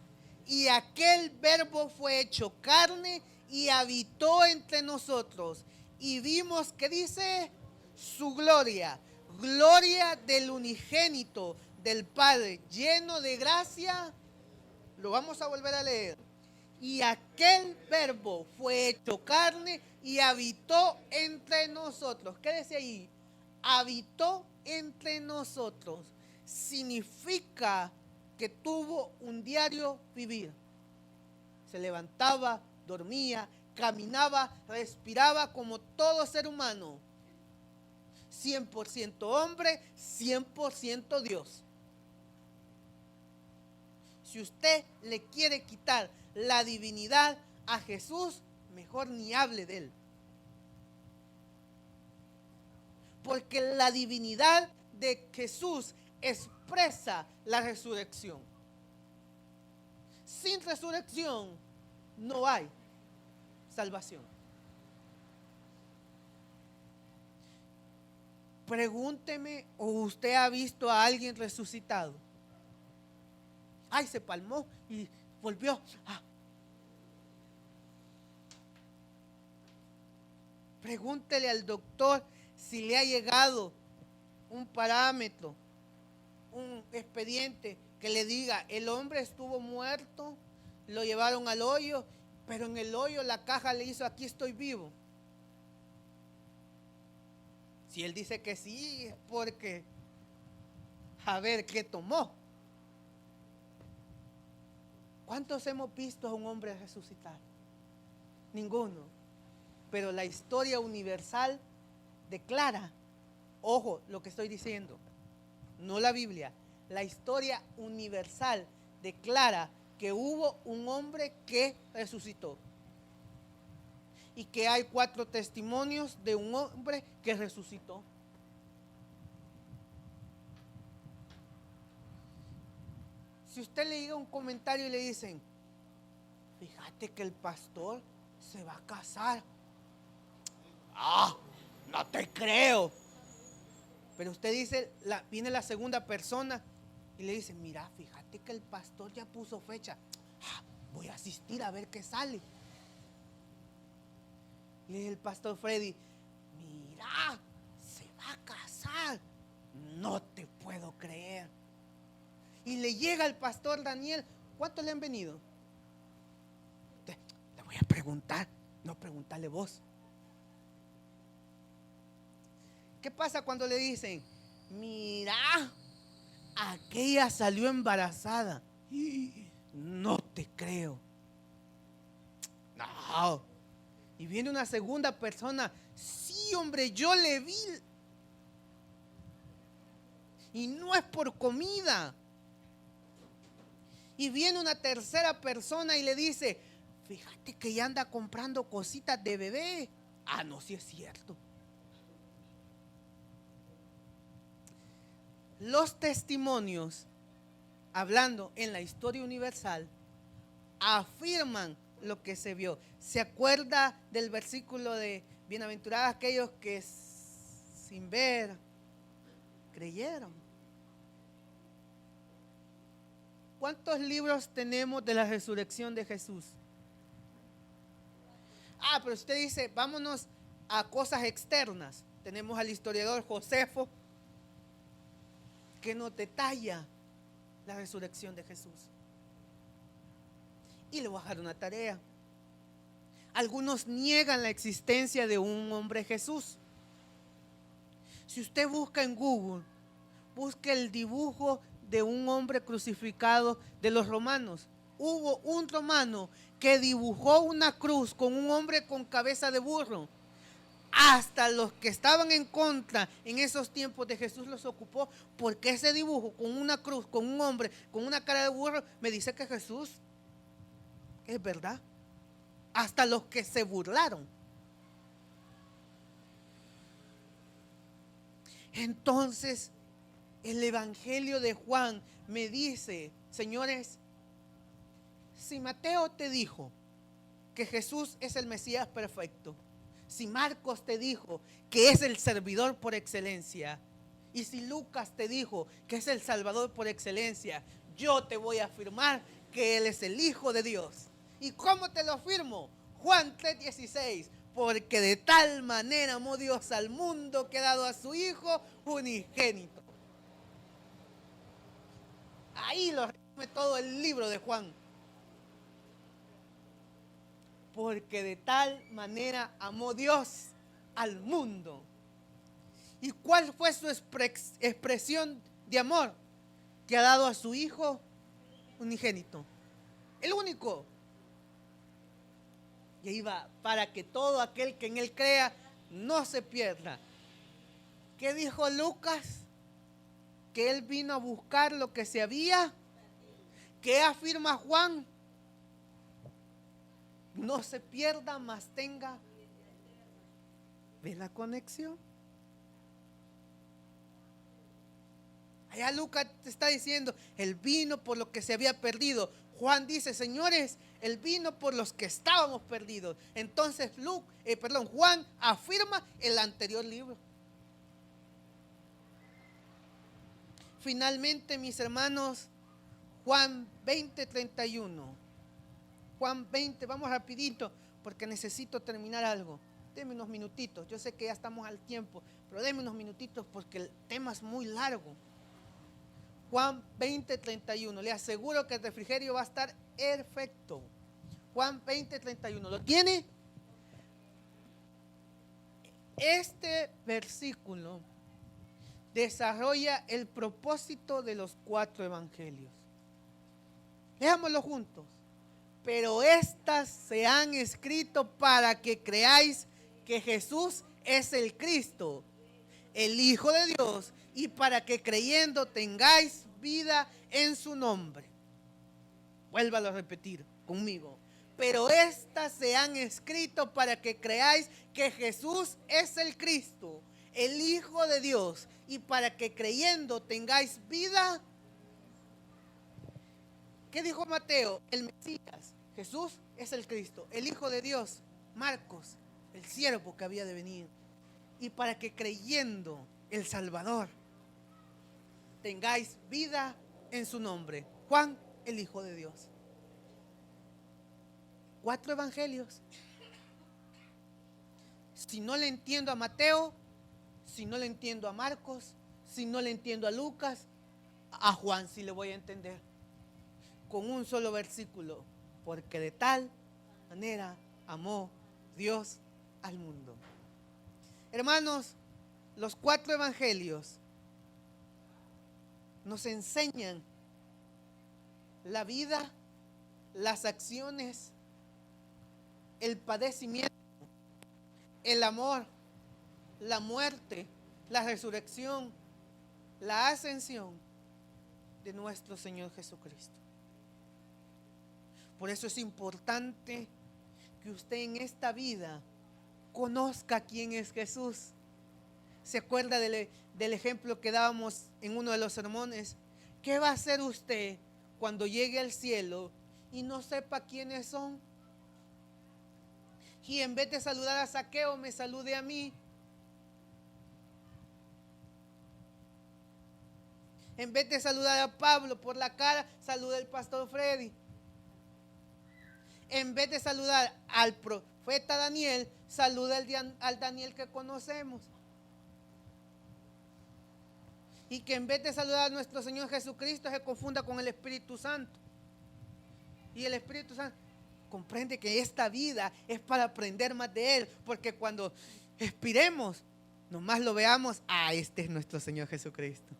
Y aquel verbo fue hecho carne y habitó entre nosotros. Y vimos, ¿qué dice? Su gloria, gloria del unigénito del Padre, lleno de gracia. Lo vamos a volver a leer. Y aquel verbo fue hecho carne y habitó entre nosotros. ¿Qué dice ahí? Habitó entre nosotros. Significa que tuvo un diario vivir. Se levantaba, dormía, caminaba, respiraba como todo ser humano. 100% hombre, 100% Dios. Si usted le quiere quitar la divinidad a Jesús, mejor ni hable de él. Porque la divinidad de Jesús expresa la resurrección. Sin resurrección no hay salvación. Pregúnteme, ¿o usted ha visto a alguien resucitado? Ay, se palmó y volvió. Pregúntele al doctor si le ha llegado un parámetro, un expediente que le diga, el hombre estuvo muerto, lo llevaron al hoyo, pero en el hoyo la caja le hizo, aquí estoy vivo. Si él dice que sí, es porque, a ver, ¿qué tomó? ¿Cuántos hemos visto a un hombre resucitar? Ninguno. Pero la historia universal declara, ojo lo que estoy diciendo, no la Biblia, la historia universal declara que hubo un hombre que resucitó. Y que hay 4 testimonios de un hombre que resucitó. Si usted le diga un comentario y le dicen, fíjate que el pastor se va a casar. No te creo. Pero usted dice, viene la segunda persona y le dice, mira, fíjate que el pastor ya puso fecha. Voy a asistir a ver qué sale. Y le dice el pastor Freddy, mira, se va a casar. No te puedo creer. Y le llega al pastor Daniel, ¿cuántos le han venido? Te voy a preguntar, no preguntarle vos. ¿Qué pasa cuando le dicen, mira, aquella salió embarazada? No te creo. No. Y viene una segunda persona, sí, hombre, yo le vi. Y no es por comida. Y viene una tercera persona y le dice, fíjate que ya anda comprando cositas de bebé. No, sí es cierto. Los testimonios, hablando en la historia universal, afirman lo que se vio. ¿Se acuerda del versículo de bienaventurados aquellos que sin ver creyeron? ¿Cuántos libros tenemos de la resurrección de Jesús? Pero usted dice, vámonos a cosas externas. Tenemos al historiador Josefo, que nos detalla la resurrección de Jesús. Y le voy a dejar una tarea. Algunos niegan la existencia de un hombre Jesús. Si usted busca en Google, busque el dibujo de un hombre crucificado de los romanos. Hubo un romano que dibujó una cruz con un hombre con cabeza de burro. Hasta los que estaban en contra en esos tiempos de Jesús los ocupó, porque ese dibujo con una cruz, con un hombre, con una cara de burro, me dice que Jesús es verdad. Hasta los que se burlaron. Entonces, el Evangelio de Juan me dice, señores, si Mateo te dijo que Jesús es el Mesías perfecto, si Marcos te dijo que es el servidor por excelencia, y si Lucas te dijo que es el Salvador por excelencia, yo te voy a afirmar que Él es el Hijo de Dios. ¿Y cómo te lo afirmo? Juan 3:16, porque de tal manera amó Dios al mundo que ha dado a su Hijo unigénito. Ahí lo resume todo el libro de Juan. Porque de tal manera amó Dios al mundo. ¿Y cuál fue su expresión de amor? Que ha dado a su Hijo unigénito. El único. Y ahí va, para que todo aquel que en Él crea no se pierda. ¿Qué dijo Lucas? Que Él vino a buscar lo que se había. ¿Qué afirma Juan? No se pierda, mas tenga. ¿Ves la conexión? Allá Lucas te está diciendo, Él vino por lo que se había perdido. Juan dice, señores, Él vino por los que estábamos perdidos. Entonces Juan afirma el anterior libro. Finalmente, mis hermanos, Juan 20:31. Juan 20, vamos rapidito porque necesito terminar algo. Deme unos minutitos, yo sé que ya estamos al tiempo, pero deme unos minutitos porque el tema es muy largo. Juan 20:31, le aseguro que el refrigerio va a estar perfecto. Juan 20:31, ¿lo tiene? Este versículo desarrolla el propósito de los 4 evangelios. Leámoslo juntos. Pero estas se han escrito para que creáis que Jesús es el Cristo, el Hijo de Dios, y para que creyendo tengáis vida en su nombre. Vuélvalo a repetir conmigo. Pero estas se han escrito para que creáis que Jesús es el Cristo, el Hijo de Dios, y para que creyendo tengáis vida. ¿Qué dijo Mateo? El Mesías. Jesús es el Cristo, el Hijo de Dios. Marcos, el siervo que había de venir. Y para que creyendo el Salvador tengáis vida en su nombre. Juan, el Hijo de Dios. 4 evangelios. Si no le entiendo a Mateo, si no le entiendo a Marcos, si no le entiendo a Lucas, a Juan sí le voy a entender. Con un solo versículo, porque de tal manera amó Dios al mundo. Hermanos, los 4 evangelios nos enseñan la vida, las acciones, el padecimiento, el amor, la muerte, la resurrección, la ascensión de nuestro Señor Jesucristo. Por eso es importante que usted en esta vida conozca quién es Jesús. ¿Se acuerda del ejemplo que dábamos en uno de los sermones? ¿Qué va a hacer usted cuando llegue al cielo y no sepa quiénes son? Y en vez de saludar a Zaqueo, me salude a mí. En vez de saludar a Pablo por la cara, salude al pastor Freddy. En vez de saludar al profeta Daniel saluda al Daniel que conocemos. Y que en vez de saludar a nuestro Señor Jesucristo se confunda con el Espíritu Santo. Y el Espíritu Santo comprende que esta vida es para aprender más de Él. Porque cuando expiremos, nomás lo veamos, este es nuestro Señor Jesucristo.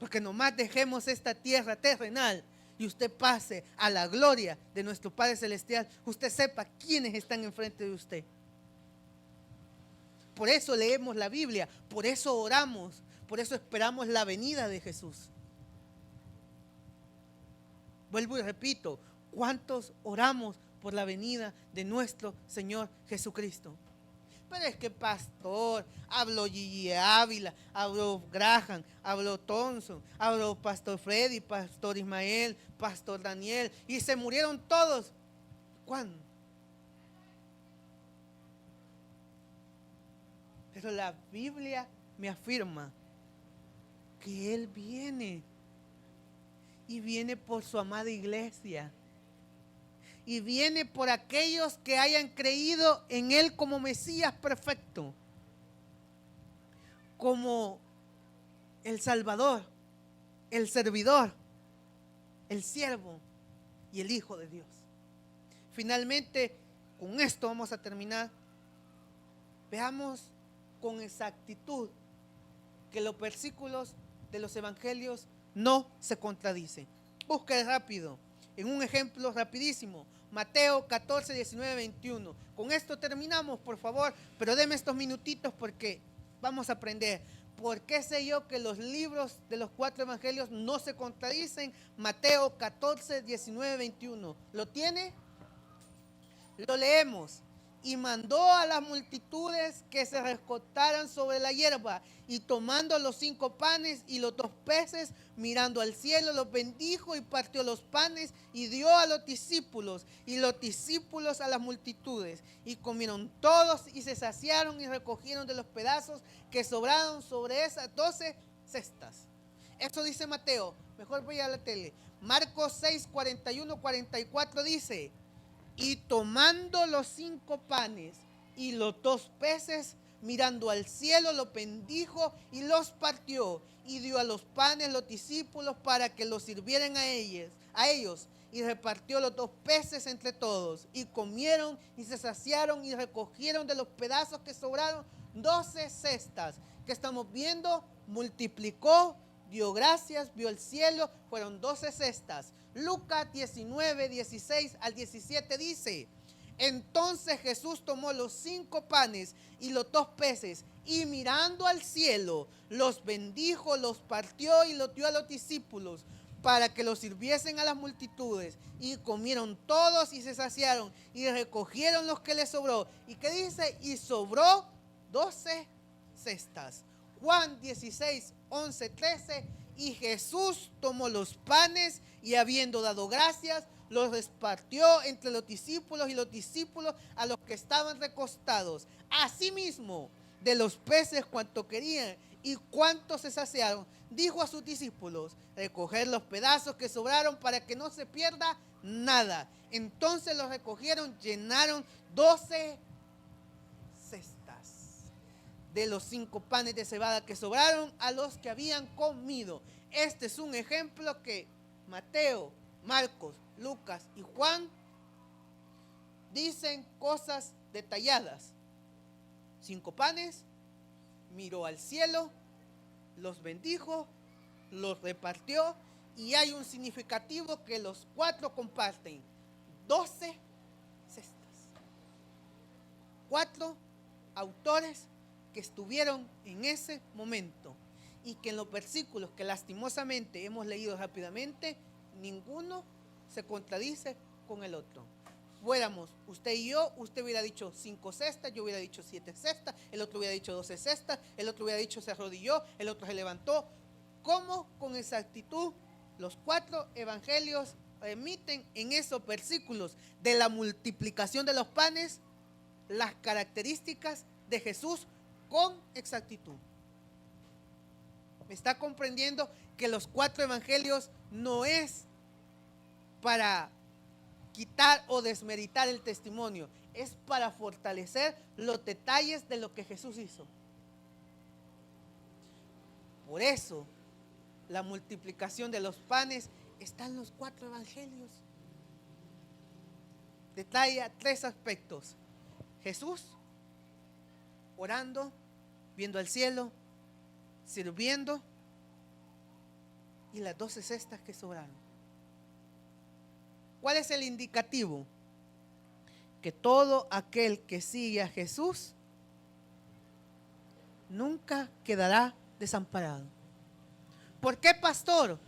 Porque nomás dejemos esta tierra terrenal y usted pase a la gloria de nuestro Padre Celestial, usted sepa quiénes están enfrente de usted. Por eso leemos la Biblia, por eso oramos, por eso esperamos la venida de Jesús. Vuelvo y repito, ¿cuántos oramos por la venida de nuestro Señor Jesucristo? Pero es que pastor, habló Gigi Ávila, habló Graham, habló Thompson, habló pastor Freddy, pastor Ismael, pastor Daniel, y se murieron todos. ¿Cuándo? Pero la Biblia me afirma que Él viene, y viene por su amada iglesia. Y viene por aquellos que hayan creído en Él como Mesías perfecto, como el Salvador, el servidor, el siervo y el Hijo de Dios. Finalmente, con esto vamos a terminar. Veamos con exactitud que los versículos de los evangelios no se contradicen. Busque rápido, en un ejemplo rapidísimo. Mateo 14, 19, 21. Con esto terminamos, por favor, pero deme estos minutitos porque vamos a aprender. ¿Por qué sé yo que los libros de los 4 evangelios no se contradicen? Mateo 14, 19, 21. ¿Lo tiene? Lo leemos. Y mandó a las multitudes que se recostaran sobre la hierba, y tomando los 5 panes y los 2 peces, mirando al cielo, los bendijo y partió los panes y dio a los discípulos, y los discípulos a las multitudes. Y comieron todos y se saciaron y recogieron de los pedazos que sobraron sobre esas 12 cestas. Eso dice Mateo. Mejor voy a la tele. Marcos 6, 41, 44 dice: y tomando los 5 panes y los 2 peces, mirando al cielo, los bendijo y los partió, y dio a los panes los discípulos para que los sirvieran a ellos, y repartió los 2 peces entre todos, y comieron y se saciaron y recogieron de los pedazos que sobraron 12 cestas. ¿Qué estamos viendo? Multiplicó, dio gracias, vio el cielo, fueron 12 cestas. Lucas 19, 16 al 17 dice: entonces Jesús tomó los 5 panes y los 2 peces, y mirando al cielo, los bendijo, los partió y los dio a los discípulos para que los sirviesen a las multitudes. Y comieron todos y se saciaron y recogieron los que les sobró. ¿Y qué dice? Y sobró 12 cestas. Juan 16, 11, 13. Y Jesús tomó los panes y habiendo dado gracias, los repartió entre los discípulos, y los discípulos a los que estaban recostados. Asimismo, de los peces cuanto querían y cuantos se saciaron, dijo a sus discípulos: recoger los pedazos que sobraron para que no se pierda nada. Entonces los recogieron, llenaron 12 cestas de los 5 panes de cebada que sobraron a los que habían comido. Este es un ejemplo que Mateo, Marcos, Lucas y Juan dicen cosas detalladas. 5 panes, miró al cielo, los bendijo, los repartió, y hay un significativo que los 4 comparten: 12 cestas. 4 autores que estuvieron en ese momento, y que en los versículos que lastimosamente hemos leído rápidamente, ninguno se contradice con el otro. Fuéramos usted y yo, usted hubiera dicho 5 cestas, yo hubiera dicho 7 cestas, el otro hubiera dicho 12 cestas, el otro hubiera dicho se arrodilló, el otro se levantó. ¿Cómo con exactitud los 4 evangelios emiten en esos versículos de la multiplicación de los panes las características de Jesús con exactitud? ¿Me está comprendiendo que los 4 evangelios no es para quitar o desmeritar el testimonio. Es para fortalecer los detalles de lo que Jesús hizo. Por eso, la multiplicación de los panes está en los 4 evangelios. Detalla 3 aspectos: Jesús orando, viendo al cielo, sirviendo, y las 12 cestas que sobraron. ¿Cuál es el indicativo? Que todo aquel que sigue a Jesús nunca quedará desamparado. ¿Por qué, pastor?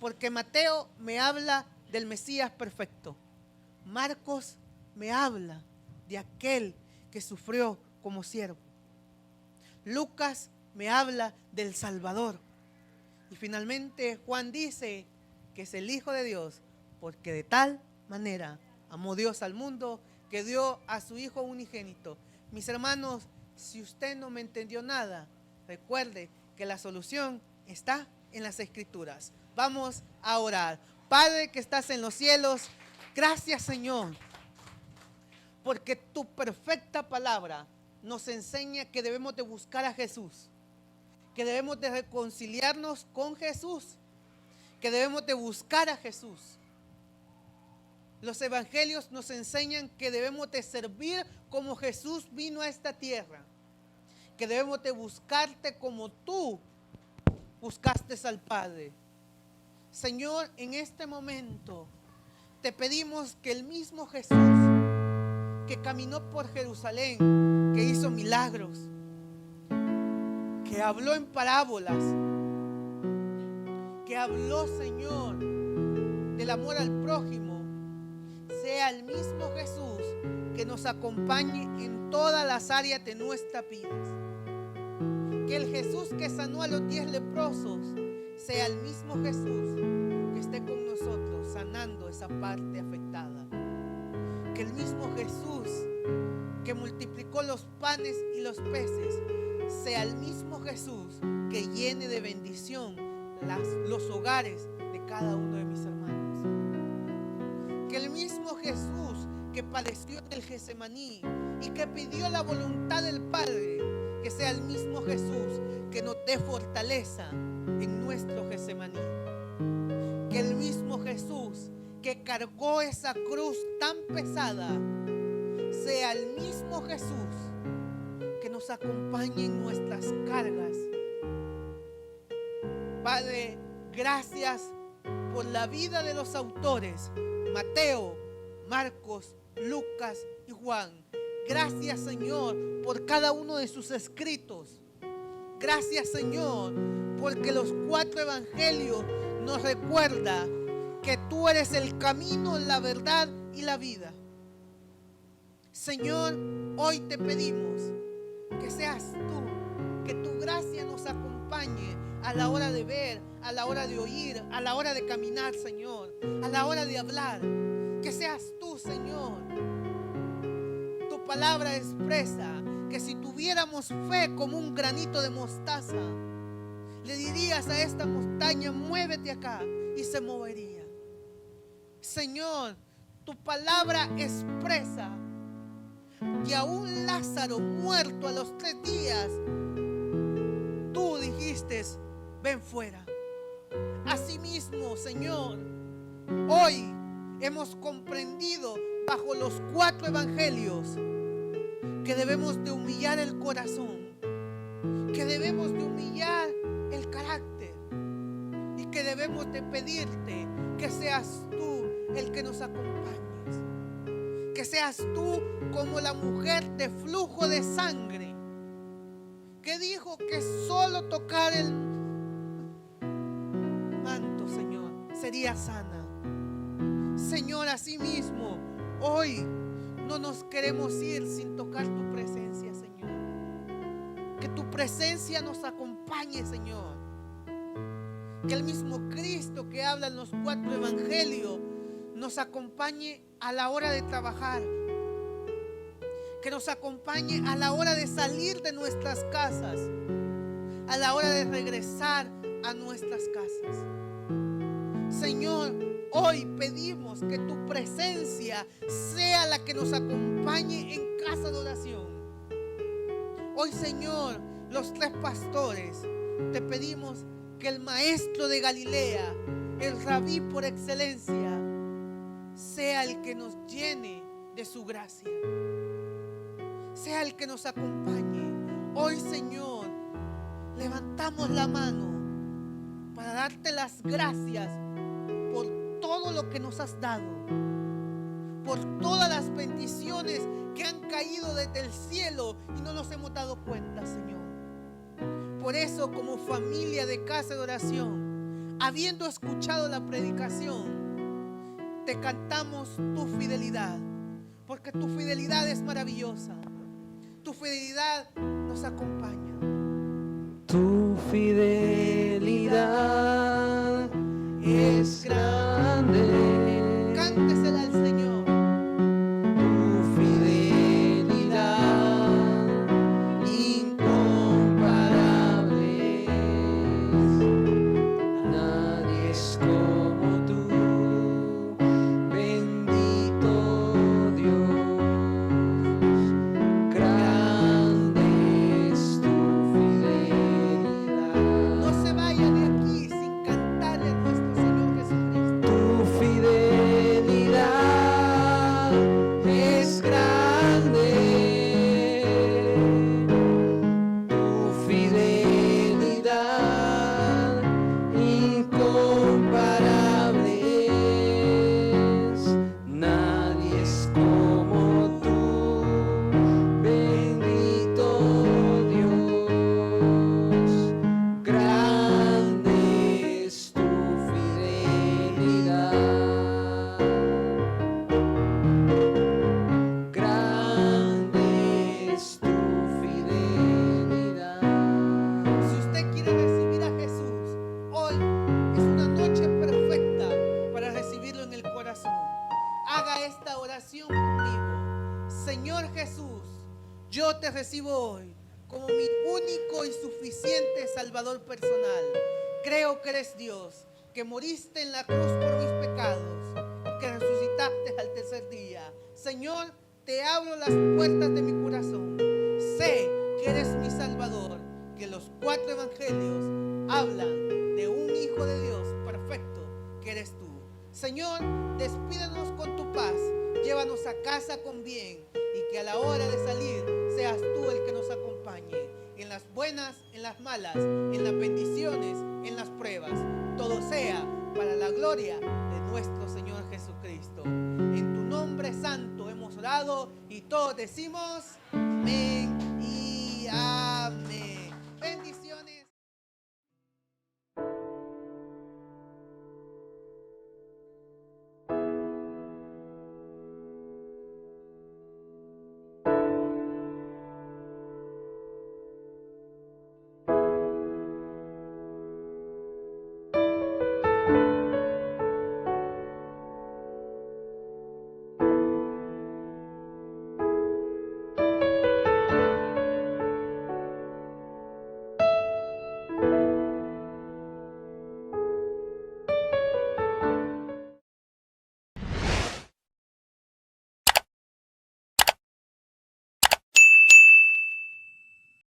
Porque Mateo me habla del Mesías perfecto. Marcos me habla de aquel que sufrió como siervo. Lucas me habla del Salvador. Y finalmente Juan dice que es el Hijo de Dios, porque de tal manera amó Dios al mundo que dio a su Hijo unigénito. Mis hermanos, si usted no me entendió nada, recuerde que la solución está en las Escrituras. Vamos a orar. Padre que estás en los cielos, gracias, Señor, porque tu perfecta palabra nos enseña que debemos de buscar a Jesús, que debemos de reconciliarnos con Jesús, que debemos de buscar a Jesús. Los evangelios nos enseñan que debemos de servir como Jesús vino a esta tierra, que debemos de buscarte como tú buscaste al Padre. Señor, en este momento te pedimos que el mismo Jesús que caminó por Jerusalén, que hizo milagros, que habló en parábolas, que habló, Señor, del amor al prójimo, sea el mismo Jesús que nos acompañe en todas las áreas de nuestras vidas. Que el Jesús que sanó a los 10 leprosos sea el mismo Jesús que esté con nosotros sanando esa parte afectada. Que el mismo Jesús que multiplicó los panes y los peces sea el mismo Jesús que llene de bendición los hogares de cada uno de mis hermanos. Que el mismo Jesús que padeció en el Getsemaní y que pidió la voluntad del Padre, que sea el mismo Jesús que nos dé fortaleza en nuestro Getsemaní. Que el mismo Jesús que cargó esa cruz tan pesada sea el mismo Jesús que nos acompañe en nuestras cargas. Padre, gracias por la vida de los autores Mateo, Marcos, Lucas y Juan. Gracias, Señor, por cada uno de sus escritos. Gracias, Señor, porque los 4 evangelios nos recuerdan que tú eres el camino, la verdad y la vida. Señor, hoy te pedimos que seas tú, que tu gracia nos acompañe a la hora de ver, a la hora de oír, a la hora de caminar, Señor, a la hora de hablar. Que seas tú, Señor. Tu palabra expresa que si tuviéramos fe como un granito de mostaza, le dirías a esta montaña, muévete acá, y se movería. Señor, tu palabra expresa que aún Lázaro muerto a los 3 días, tú dijiste, ven fuera. Asimismo, Señor, hoy hemos comprendido bajo los 4 evangelios que debemos de humillar el corazón, que debemos de humillar el carácter y que debemos de pedirte que seas tú el que nos acompañes, que seas tú como la mujer de flujo de sangre que dijo que solo tocar el manto, Señor, sería sana. Señor, así mismo, hoy no nos queremos ir sin tocar tu presencia, Señor. Que tu presencia nos acompañe, Señor. Que el mismo Cristo que habla en los 4 evangelios nos acompañe a la hora de trabajar. Que nos acompañe a la hora de salir de nuestras casas, a la hora de regresar a nuestras casas. Señor, Hoy pedimos que tu presencia sea la que nos acompañe en casa de oración. Hoy, Señor, los 3 pastores, te pedimos que el maestro de Galilea, el rabí por excelencia, sea el que nos llene de su gracia, sea el que nos acompañe. Hoy, Señor, levantamos la mano para darte las gracias por todo lo que nos has dado, por todas las bendiciones que han caído desde el cielo y no nos hemos dado cuenta, Señor. Por eso, como familia de casa de oración, habiendo escuchado la predicación, te cantamos tu fidelidad, porque tu fidelidad es maravillosa. Tu fidelidad nos acompaña. Tu fidelidad es grande. Cántesela al Señor. Tu fidelidad incomparable. Nadie es como tú, bendito Dios. Grande es tu fidelidad. No se vaya de aquí sin cantarle a nuestro Señor Jesucristo. Tu fidelidad es grande. Tu fidelidad incomparable. Nadie es como tú, bendito Dios. Grande es tu fidelidad. Grande es tu fidelidad. Si usted quiere recibir a Jesús, hoy es una noche perfecta para recibirlo en el corazón. Haga esta oración conmigo. Señor Jesús, yo te recibo hoy como mi único y suficiente Salvador personal. Creo que eres Dios, que moriste en la cruz por mis pecados y que resucitaste al tercer día. Señor, te abro las puertas de mi corazón. Sé que eres mi Salvador, que los 4 evangelios hablan de un Hijo de Dios perfecto que eres tú. Señor, despídenos con tu paz, llévanos a casa con bien y que a la hora de salir seas tú el que nos acompañe. En las buenas, en las malas, en las bendiciones, en las pruebas. Todo sea para la gloria de nuestro Señor Jesucristo. En tu nombre santo hemos orado y todos decimos amén.